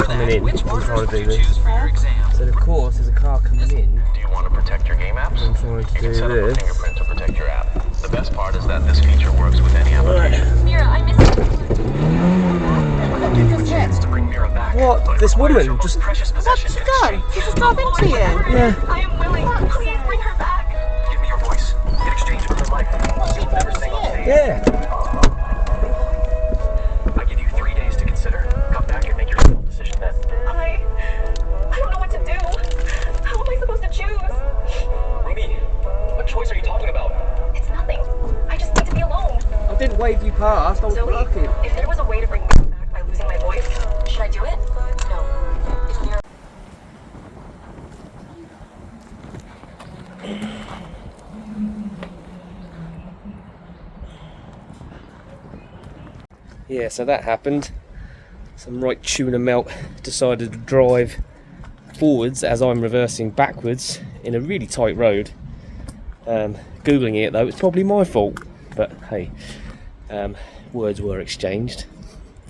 coming in. I'm trying to do this. So of course there's a car coming in. Do you want to protect your game apps? I'm trying to do You can set up a this. fingerprint to protect your app. The best part is that this feature works with any application. Mira, I missed it. I'll give you a chance to bring Mira back. What? This woman just... Precious What's possession she in done? exchange. She just drove into you. Yeah. I am willing. Please bring her back. Give me your voice in exchange for her life. You'll never sing on stage. Yeah. I give you 3 days to consider. Come back and make your final decision then. I don't know what to do. How am I supposed to choose? Ruby, what choice are you talking about? It's nothing. I just need to be alone. I didn't wave you past, I was Zoe, working. if there was a way to bring Mira back by losing my voice, should I do it? No. If Mira... Yeah, so that happened. Some right tuna melt decided to drive forwards as I'm reversing backwards in a really tight road. Googling it though, it's probably my fault, but hey, words were exchanged,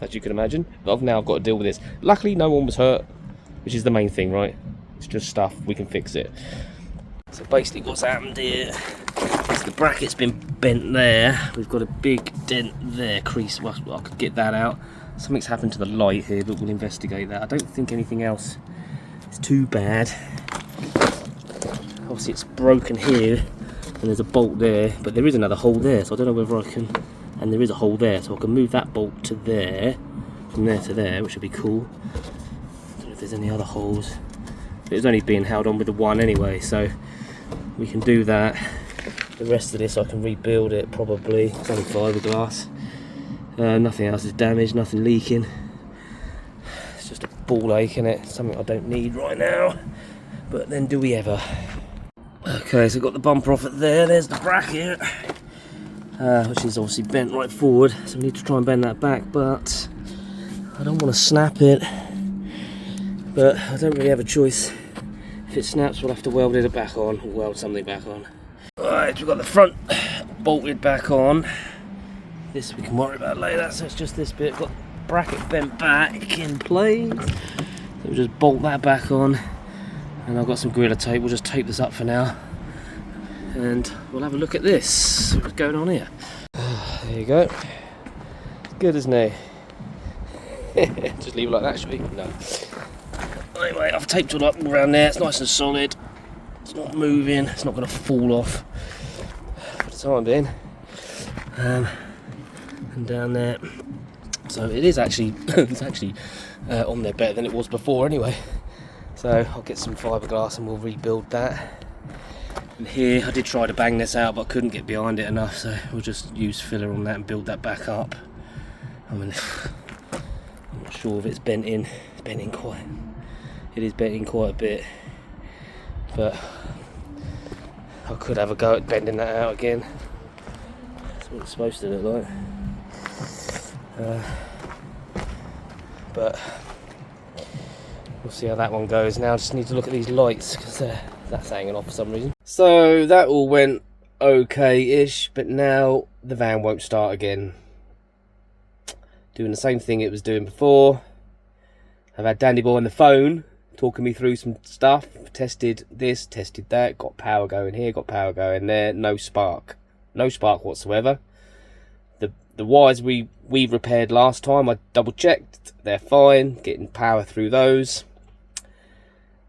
as you can imagine. But now I've got to deal with this. Luckily no one was hurt, which is the main thing, right? It's just stuff, we can fix it. So basically what's happened here is the bracket's been bent there. We've got a big dent there, crease. Well, I could get that out. Something's happened to the light here, but we'll investigate that. I don't think anything else is too bad. Obviously it's broken here, and there's a bolt there, but there is another hole there, so I don't know whether I can... And there is a hole there, so I can move that bolt to there, from there to there, which would be cool. I don't know if there's any other holes. But it's only being held on with the one anyway, so we can do that. The rest of this I can rebuild it probably. It's only fiberglass. Nothing else is damaged, nothing leaking. It's just a ball ache in it, something I don't need right now. But then do we ever? Okay, so I've got the bumper off it there, there's the bracket. Which is obviously bent right forward, so we need to try and bend that back, but I don't want to snap it. But I don't really have a choice. If it snaps, we'll have to weld it back on, or weld something back on. Alright, we've got the front bolted back on. This we can worry about later, so it's just this bit. Got the bracket bent back in place. So we'll just bolt that back on. And I've got some Gorilla tape, we'll just tape this up for now. And we'll have a look at this. See what's going on here. There you go. Good, isn't it? Just leave it like that, should we? No. Anyway, I've taped it up around there, it's nice and solid. It's not moving, it's not going to fall off for the time being. And down there. So it is actually, it's actually on there better than it was before anyway. So I'll get some fiberglass and we'll rebuild that. And here, I did try to bang this out, but I couldn't get behind it enough, so we'll just use filler on that and build that back up. I mean, I'm not sure if it's bent in. It's bent in quite. It is bent in quite a bit, but I could have a go at bending that out again. That's what it's supposed to look like. But we'll see how that one goes. Now I just need to look at these lights because that's hanging off for some reason. So that all went okay-ish, but now the van won't start again. Doing the same thing it was doing before. I've had Dandy Boy on the phone talking me through some stuff. Tested this, tested that, got power going here, got power going there. No spark. No spark whatsoever. The wires we repaired last time, I double checked, they're fine, getting power through those.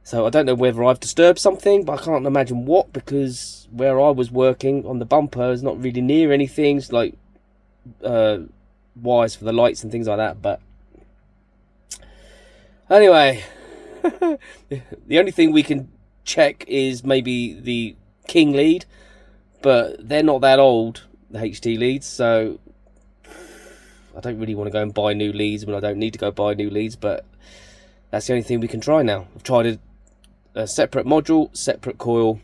So I don't know whether I've disturbed something, but I can't imagine what, because where I was working on the bumper is not really near anything. It's like wires for the lights and things like that. But anyway, the only thing we can check is maybe the King lead, but they're not that old, the HT leads, so I don't really want to go and buy new leads when I don't need to go buy new leads, but that's the only thing we can try now. I've tried a separate module, separate coil.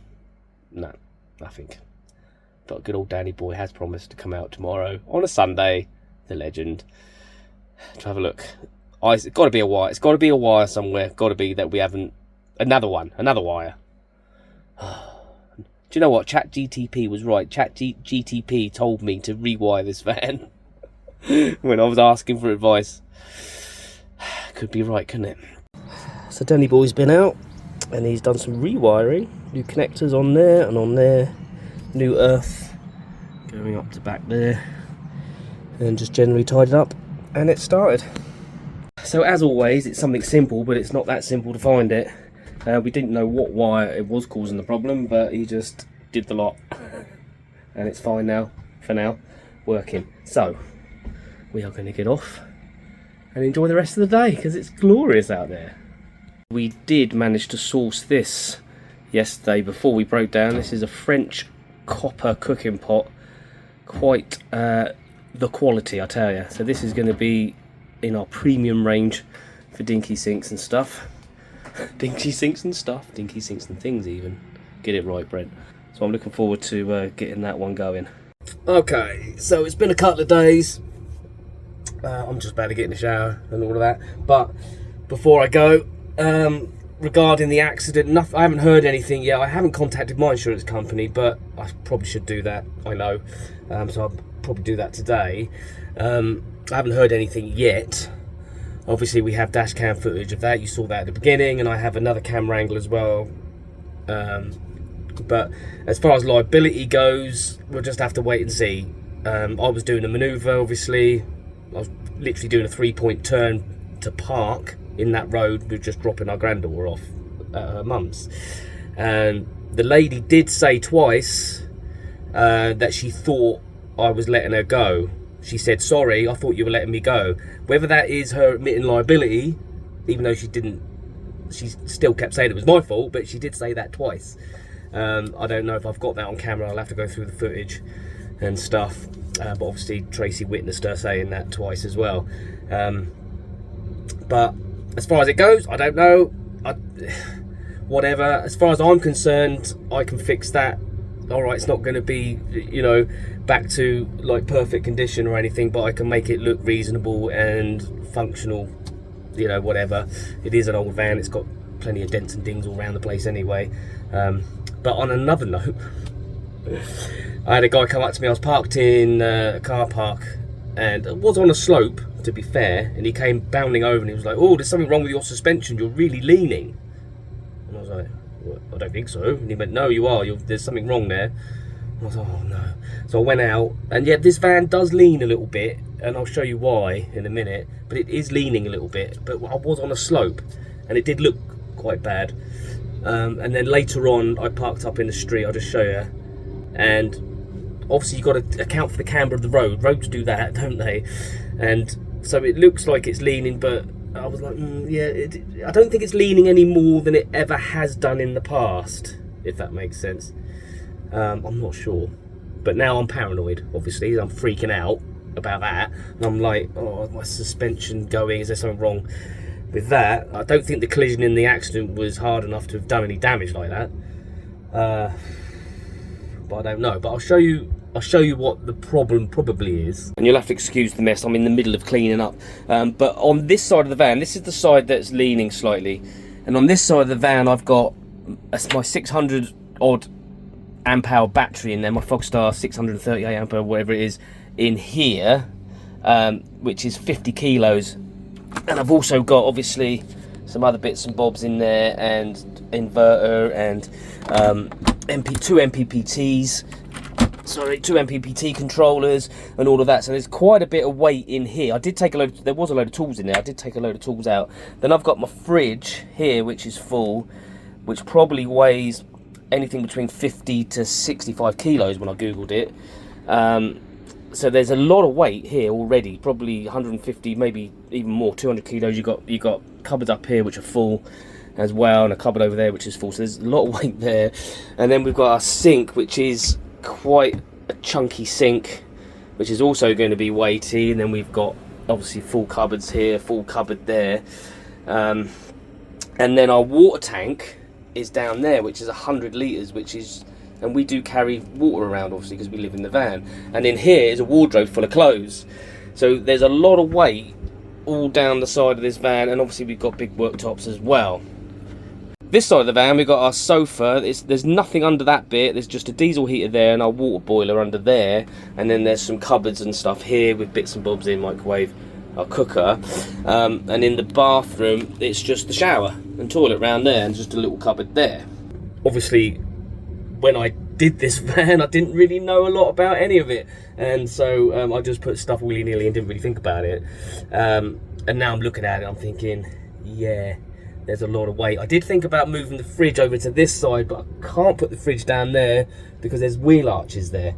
No, nothing. But good old Danny Boy has promised to come out tomorrow on a Sunday, the legend, to have a look. It's got to be a wire. It's got to be a wire somewhere. Got to be that we haven't... Another wire. Do you know what? ChatGTP was right. ChatGTP told me to rewire this van when I was asking for advice. could be right, couldn't it? So Danny Boy's been out and he's done some rewiring, new connectors on there and on there, new earth going up to back there, and just generally tied it up, and it started. So as always, it's something simple, but it's not that simple to find it. We didn't know what wire it was causing the problem, but he just did the lot and it's fine now, for now, working. So we are going to get off and enjoy the rest of the day because it's glorious out there. We did manage to source this yesterday before we broke down. This is a French copper cooking pot, quite the quality, I tell you. So this is going to be in our premium range for dinky sinks and stuff. Dinky sinks and stuff, dinky sinks and things even. Get it right, Brent. So I'm looking forward to getting that one going. Okay, so it's been a couple of days. I'm just about to get in the shower and all of that. But before I go, regarding the accident, I haven't heard anything yet. I haven't contacted my insurance company, but I probably should do that, I know. So I'll probably do that today. I haven't heard anything yet. Obviously we have dash cam footage of that, you saw that at the beginning, and I have another camera angle as well. But as far as liability goes, we'll just have to wait and see. I was doing a manoeuvre, obviously. I was literally doing a 3-point turn to park in that road. We're just dropping our granddaughter off at her mum's. And the lady did say twice that she thought I was letting her go. She said, sorry, I thought you were letting me go. Whether that is her admitting liability, even though she didn't, she still kept saying it was my fault, but she did say that twice. I don't know if I've got that on camera. I'll have to go through the footage and stuff. But obviously Tracy witnessed her saying that twice as well. But as far as it goes, I don't know. Whatever. As far as I'm concerned, I can fix that. All right, it's not going to be, you know, back to like perfect condition or anything, but I can make it look reasonable and functional, you know, whatever. It is an old van, it's got plenty of dents and dings all around the place anyway. But on another note, I had a guy come up to me. I was parked in a car park and it was on a slope, to be fair, and he came bounding over and he was like, oh, there's something wrong with your suspension, you're really leaning. And I was like, I don't think so. And he went, no, you are, there's something wrong there. And I was like, oh no. So I went out, and yeah, this van does lean a little bit, and I'll show you why in a minute, but it is leaning a little bit. But I was on a slope and it did look quite bad. And then later on I parked up in the street. I'll just show you. And obviously you've got to account for the camber of the road. Roads do that, don't they? And so it looks like it's leaning, but I was like, yeah, I don't think it's leaning any more than it ever has done in the past, if that makes sense. I'm not sure. But now I'm paranoid, obviously. I'm freaking out about that. And I'm like, oh, my suspension going, is there something wrong with that? I don't think the collision in the accident was hard enough to have done any damage like that. But I don't know. But I'll show you what the problem probably is. And you'll have to excuse the mess. I'm in the middle of cleaning up. But on this side of the van, this is the side that's leaning slightly. And on this side of the van, I've got my 600 odd amp hour battery in there, my Fogstar 638 amp hour, whatever it is, in here, which is 50 kilos. And I've also got obviously some other bits and bobs in there, and inverter, and two MPPTs, sorry, 2 MPPT controllers and all of that. So there's quite a bit of weight in here. I did take a load, there was a load of tools in there. I did take a load of tools out. Then I've got my fridge here, which is full, which probably weighs anything between 50 to 65 kilos when I googled it. So there's a lot of weight here already, probably 150, maybe even more, 200 kilos. You got cupboards up here which are full as well, and a cupboard over there which is full. So there's a lot of weight there. And then we've got our sink, which is quite a chunky sink, which is also going to be weighty. And then we've got obviously full cupboards here, full cupboard there, and then our water tank is down there, which is 100 litres, which is, and we do carry water around obviously because we live in the van. And in here is a wardrobe full of clothes. So there's a lot of weight all down the side of this van, and obviously we've got big worktops as well. This side of the van, we've got our sofa. There's nothing under that bit. There's just a diesel heater there and our water boiler under there. And then there's some cupboards and stuff here with bits and bobs in, microwave, our cooker, and in the bathroom it's just the shower and toilet round there, and just a little cupboard there. Obviously, when I did this van, I didn't really know a lot about any of it, and so I just put stuff willy-nilly and didn't really think about it. And now I'm looking at it, I'm thinking, yeah, there's a lot of weight. I did think about moving the fridge over to this side, but I can't put the fridge down there because there's wheel arches there,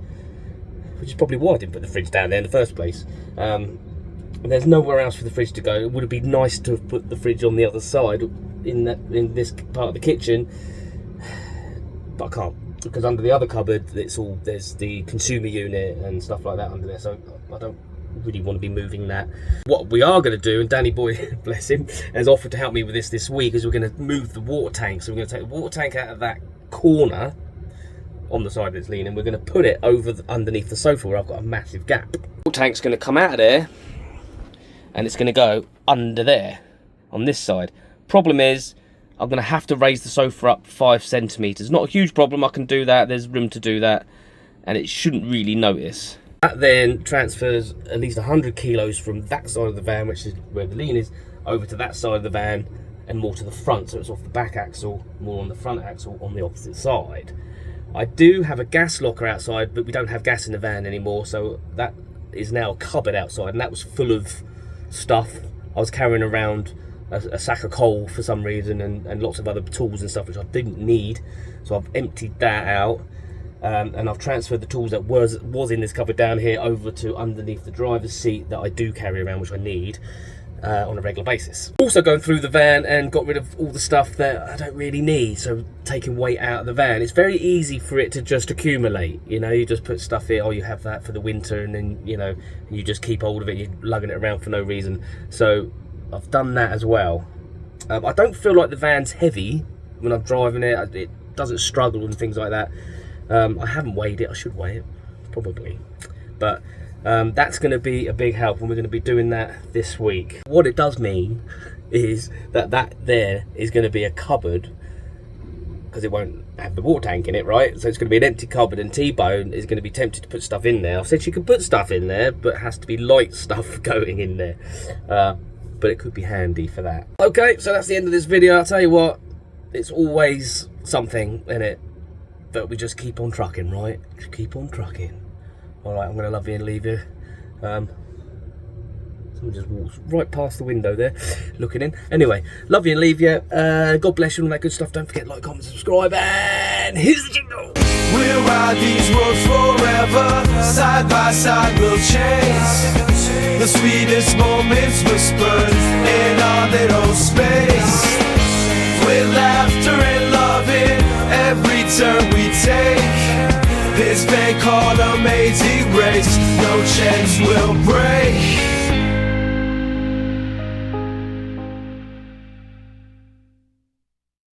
which is probably why I didn't put the fridge down there in the first place. There's nowhere else for the fridge to go. It would have been nice to have put the fridge on the other side in this part of the kitchen, but I can't, because under the other cupboard there's the consumer unit and stuff like that under there, so I don't really want to be moving that. What we are going to do, and Danny boy, bless him, has offered to help me with this week, is we're going to move the water tank. So we're going to take the water tank out of that corner on the side that's leaning. We're going to put it over underneath the sofa where I've got a massive gap. The water tank's going to come out of there and it's going to go under there on this side. Problem is, I'm going to have to raise the sofa up 5 centimetres. Not a huge problem, I can do that, there's room to do that, and it shouldn't really notice. That then transfers at least 100 kilos from that side of the van, which is where the lean is, over to that side of the van and more to the front, so it's off the back axle, more on the front axle on the opposite side. I do have a gas locker outside, but we don't have gas in the van anymore, so that is now a cupboard outside, and that was full of stuff. I was carrying around a sack of coal for some reason, and lots of other tools and stuff which I didn't need, so I've emptied that out. And I've transferred the tools that was in this cupboard down here over to underneath the driver's seat that I do carry around, which I need on a regular basis. Also going through the van and got rid of all the stuff that I don't really need, so taking weight out of the van. It's very easy for it to just accumulate, you know, you just put stuff in, oh, you have that for the winter, and then, you know, you just keep hold of it, you're lugging it around for no reason. So I've done that as well. I don't feel like the van's heavy when I'm driving it. It doesn't struggle and things like that. I haven't weighed it, I should weigh it, probably. But that's going to be a big help, and we're going to be doing that this week. What it does mean is that there is going to be a cupboard, because it won't have the water tank in it, right? So it's going to be an empty cupboard, and T-Bone is going to be tempted to put stuff in there. I've said she can put stuff in there, but it has to be light stuff going in there. But it could be handy for that. Okay, so that's the end of this video. I'll tell you what, it's always something, isn't it? But we just keep on trucking, right? Just keep on trucking. Alright, I'm going to love you and leave you. Someone just walks right past the window there, looking in. Anyway, love you and leave you. God bless you and all that good stuff. Don't forget to like, comment, subscribe, and here's the jingle. We'll ride these roads forever. Side by side we'll chase the sweetest moments whispered in our little space. With laughter and loving every turn we take, this van called Amazing Race, no chance we'll break.